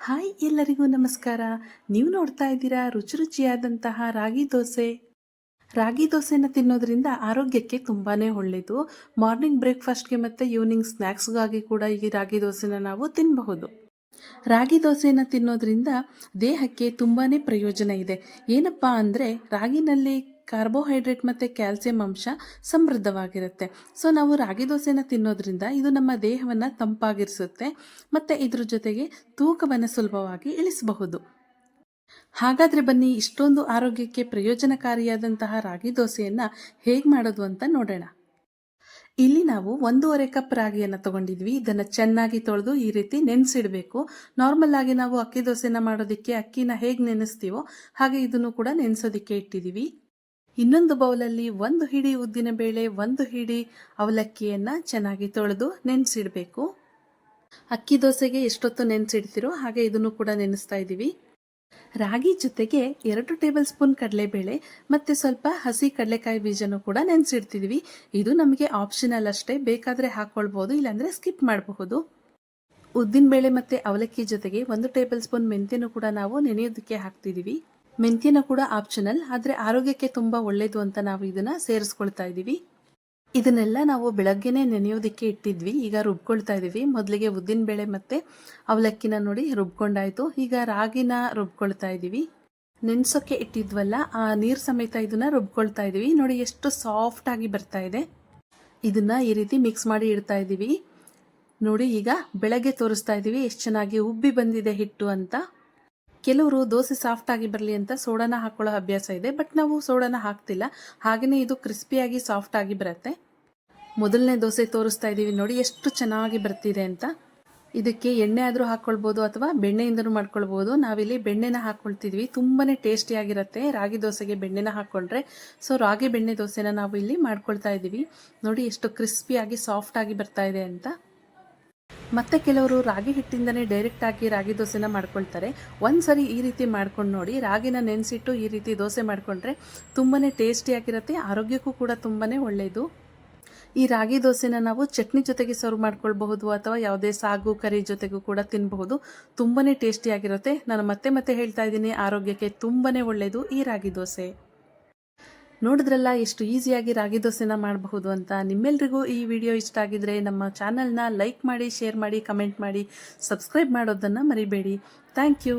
Hi ಎಲ್ಲರಿಗೂ ನಮಸ್ಕಾರ. ನೀವು ನೋಡ್ತಾ ಇದ್ದೀರಾ ರುಚಿ ರುಚಿಯಾದಂತಹ ರಾಗಿ ದೋಸೆ. ರಾಗಿ ದೋಸೆನ ತಿನ್ನೋದ್ರಿಂದ ಆರೋಗ್ಯಕ್ಕೆ ತುಂಬಾ ಒಳ್ಳೆಯದು. ಮಾರ್ನಿಂಗ್ ಬ್ರೇಕ್ಫಾಸ್ಟ್ಗೆ ಮತ್ತು ಈವ್ನಿಂಗ್ ಸ್ನ್ಯಾಕ್ಸ್ಗಾಗಿ ಕೂಡ ಈ ರಾಗಿ ದೋಸೆನ ನಾವು ತಿನ್ನಬಹುದು. ರಾಗಿ ದೋಸೆನ ತಿನ್ನೋದ್ರಿಂದ ದೇಹಕ್ಕೆ ತುಂಬಾ ಪ್ರಯೋಜನ ಇದೆ. ಏನಪ್ಪ ಅಂದರೆ ರಾಗಿನಲ್ಲಿ ಕಾರ್ಬೋಹೈಡ್ರೇಟ್ ಮತ್ತು ಕ್ಯಾಲ್ಸಿಯಂ ಅಂಶ ಸಮೃದ್ಧವಾಗಿರುತ್ತೆ. ಸೊ ನಾವು ರಾಗಿ ದೋಸೆನ ತಿನ್ನೋದ್ರಿಂದ ಇದು ನಮ್ಮ ದೇಹವನ್ನು ತಂಪಾಗಿರಿಸುತ್ತೆ ಮತ್ತು ಇದ್ರ ಜೊತೆಗೆ ತೂಕವನ್ನು ಸುಲಭವಾಗಿ ಇಳಿಸಬಹುದು. ಹಾಗಾದರೆ ಬನ್ನಿ, ಇಷ್ಟೊಂದು ಆರೋಗ್ಯಕ್ಕೆ ಪ್ರಯೋಜನಕಾರಿಯಾದಂತಹ ರಾಗಿ ದೋಸೆಯನ್ನು ಹೇಗೆ ಮಾಡೋದು ಅಂತ ನೋಡೋಣ. ಇಲ್ಲಿ ನಾವು 1.5 ಕಪ್ ರಾಗಿಯನ್ನು ತಗೊಂಡಿದ್ವಿ. ಇದನ್ನು ಚೆನ್ನಾಗಿ ತೊಳೆದು ಈ ರೀತಿ ನೆನೆಸಿಡಬೇಕು. ನಾರ್ಮಲ್ ಆಗಿ ನಾವು ಅಕ್ಕಿ ದೋಸೆನ ಮಾಡೋದಕ್ಕೆ ಅಕ್ಕಿನ ಹೇಗೆ ನೆನೆಸ್ತೀವೋ ಹಾಗೆ ಇದನ್ನು ಕೂಡ ನೆನೆಸೋದಕ್ಕೆ ಇಟ್ಟಿದ್ದೀವಿ. ಇನ್ನೊಂದು ಬೌಲಲ್ಲಿ 1 ಹಿಡಿ ಉದ್ದಿನ ಬೇಳೆ, 1 ಹಿಡಿ ಅವಲಕ್ಕಿಯನ್ನು ಚೆನ್ನಾಗಿ ತೊಳೆದು ನೆನೆಸಿಡಬೇಕು. ಅಕ್ಕಿ ದೋಸೆಗೆ ಎಷ್ಟೊತ್ತು ನೆನೆಸಿಡ್ತೀರೋ ಹಾಗೆ ಇದನ್ನು ಕೂಡ ನೆನೆಸ್ತಾ ಇದ್ದೀವಿ. ರಾಗಿ ಜೊತೆಗೆ 2 ಟೇಬಲ್ ಸ್ಪೂನ್ ಕಡಲೆಬೇಳೆ ಮತ್ತು ಸ್ವಲ್ಪ ಹಸಿ ಕಡಲೆಕಾಯಿ ಬೀಜನೂ ಕೂಡ ನೆನೆಸಿಡ್ತಿದ್ವಿ. ಇದು ನಮಗೆ ಆಪ್ಷನಲ್ ಅಷ್ಟೇ, ಬೇಕಾದರೆ ಹಾಕ್ಕೊಳ್ಬೋದು, ಇಲ್ಲಾಂದರೆ ಸ್ಕಿಪ್ ಮಾಡಬಹುದು. ಉದ್ದಿನಬೇಳೆ ಮತ್ತು ಅವಲಕ್ಕಿ ಜೊತೆಗೆ 1 ಟೇಬಲ್ ಸ್ಪೂನ್ ಮೆಂತ್ಯನೂ ಕೂಡ ನಾವು ನೆನೆಯೋದಕ್ಕೆ ಹಾಕ್ತಿದ್ದೀವಿ. ಮೆಂತ್ಯನೂ ಕೂಡ ಆಪ್ಷನಲ್, ಆದರೆ ಆರೋಗ್ಯಕ್ಕೆ ತುಂಬ ಒಳ್ಳೆಯದು ಅಂತ ನಾವು ಇದನ್ನು ಸೇರಿಸ್ಕೊಳ್ತಾ ಇದ್ದೀವಿ. ಇದನ್ನೆಲ್ಲ ನಾವು ಬೆಳಗ್ಗೆನೇ ನೆನೆಯೋದಕ್ಕೆ ಇಟ್ಟಿದ್ವಿ. ಈಗ ರುಬ್ಕೊಳ್ತಾ ಇದ್ದೀವಿ. ಮೊದಲಿಗೆ ಉದ್ದಿನಬೇಳೆ ಮತ್ತು ಅವಲಕ್ಕಿನ ನೋಡಿ ರುಬ್ಕೊಂಡಾಯಿತು. ಈಗ ರಾಗಿನ ರುಬ್ಕೊಳ್ತಾ ಇದ್ದೀವಿ. ನೆನೆಸೋಕ್ಕೆ ಇಟ್ಟಿದ್ವಲ್ಲ ಆ ನೀರು ಸಮೇತ ಇದನ್ನು ರುಬ್ಕೊಳ್ತಾ ಇದ್ದೀವಿ. ನೋಡಿ ಎಷ್ಟು ಸಾಫ್ಟಾಗಿ ಬರ್ತಾ ಇದೆ. ಇದನ್ನು ಈ ರೀತಿ ಮಿಕ್ಸ್ ಮಾಡಿ ಇಡ್ತಾ ಇದ್ದೀವಿ. ನೋಡಿ ಈಗ ಬೆಳಗ್ಗೆ ತೋರಿಸ್ತಾ ಇದ್ದೀವಿ ಎಷ್ಟು ಚೆನ್ನಾಗಿ ಉಬ್ಬಿ ಬಂದಿದೆ ಹಿಟ್ಟು ಅಂತ. ಕೆಲವರು ದೋಸೆ ಸಾಫ್ಟಾಗಿ ಬರಲಿ ಅಂತ ಸೋಡಾನ ಹಾಕೊಳ್ಳೋ ಅಭ್ಯಾಸ ಇದೆ, ಬಟ್ ನಾವು ಸೋಡಾನ ಹಾಕ್ತಿಲ್ಲ. ಹಾಗೆಯೇ ಇದು ಕ್ರಿಸ್ಪಿಯಾಗಿ ಸಾಫ್ಟಾಗಿ ಬರುತ್ತೆ. ಮೊದಲನೇ ದೋಸೆ ತೋರಿಸ್ತಾ ಇದ್ದೀವಿ, ನೋಡಿ ಎಷ್ಟು ಚೆನ್ನಾಗಿ ಬರ್ತಿದೆ ಅಂತ. ಇದಕ್ಕೆ ಎಣ್ಣೆ ಆದರೂ ಹಾಕ್ಕೊಳ್ಬೋದು ಅಥವಾ ಬೆಣ್ಣೆಯಿಂದನೂ ಮಾಡ್ಕೊಳ್ಬೋದು. ನಾವಿಲ್ಲಿ ಬೆಣ್ಣೆನ ಹಾಕ್ಕೊಳ್ತಿದ್ವಿ. ತುಂಬಾ ಟೇಸ್ಟಿಯಾಗಿರುತ್ತೆ ರಾಗಿ ದೋಸೆಗೆ ಬೆಣ್ಣೆನ ಹಾಕ್ಕೊಂಡ್ರೆ. ಸೊ ರಾಗಿ ಬೆಣ್ಣೆ ದೋಸೆನ ನಾವು ಇಲ್ಲಿ ಮಾಡ್ಕೊಳ್ತಾ ಇದ್ದೀವಿ. ನೋಡಿ ಎಷ್ಟು ಕ್ರಿಸ್ಪಿಯಾಗಿ ಸಾಫ್ಟಾಗಿ ಬರ್ತಾ ಇದೆ ಅಂತ. ಮತ್ತು ಕೆಲವರು ರಾಗಿ ಹಿಟ್ಟಿಂದನೇ ಡೈರೆಕ್ಟಾಗಿ ರಾಗಿ ದೋಸೆನ ಮಾಡ್ಕೊಳ್ತಾರೆ. ಒಂದ್ಸರಿ ಈ ರೀತಿ ಮಾಡ್ಕೊಂಡು ನೋಡಿ. ರಾಗಿನ ನೆನೆಸಿಟ್ಟು ಈ ರೀತಿ ದೋಸೆ ಮಾಡಿಕೊಂಡ್ರೆ ತುಂಬಾ ಟೇಸ್ಟಿಯಾಗಿರುತ್ತೆ, ಆರೋಗ್ಯಕ್ಕೂ ಕೂಡ ತುಂಬಾ ಒಳ್ಳೆಯದು. ಈ ರಾಗಿ ದೋಸೆನ ನಾವು ಚಟ್ನಿ ಜೊತೆಗೆ ಸರ್ವ್ ಮಾಡ್ಕೊಳ್ಬಹುದು ಅಥವಾ ಯಾವುದೇ ಸಾಗು ಕರಿ ಜೊತೆಗೂ ಕೂಡ ತಿನ್ನಬಹುದು. ತುಂಬಾ ಟೇಸ್ಟಿಯಾಗಿರುತ್ತೆ. ನಾನು ಮತ್ತೆ ಹೇಳ್ತಾ ಇದ್ದೀನಿ, ಆರೋಗ್ಯಕ್ಕೆ ತುಂಬಾ ಒಳ್ಳೆಯದು ಈ ರಾಗಿ ದೋಸೆ. ನೋಡಿದ್ರಲ್ಲ ಎಷ್ಟು ಈಸಿಯಾಗಿ ರಾಗಿ ದೋಸೆನ ಮಾಡಬಹುದು ಅಂತ. ನಿಮ್ಮೆಲ್ರಿಗೂ ಈ ವಿಡಿಯೋ ಇಷ್ಟ ಆಗಿದ್ರೆ ನಮ್ಮ ಚಾನಲ್ನ ಲೈಕ್ ಮಾಡಿ, ಶೇರ್ ಮಾಡಿ, ಕಮೆಂಟ್ ಮಾಡಿ, ಸಬ್ಸ್ಕ್ರೈಬ್ ಮಾಡೋದನ್ನು ಮರಿಬೇಡಿ. Thank you.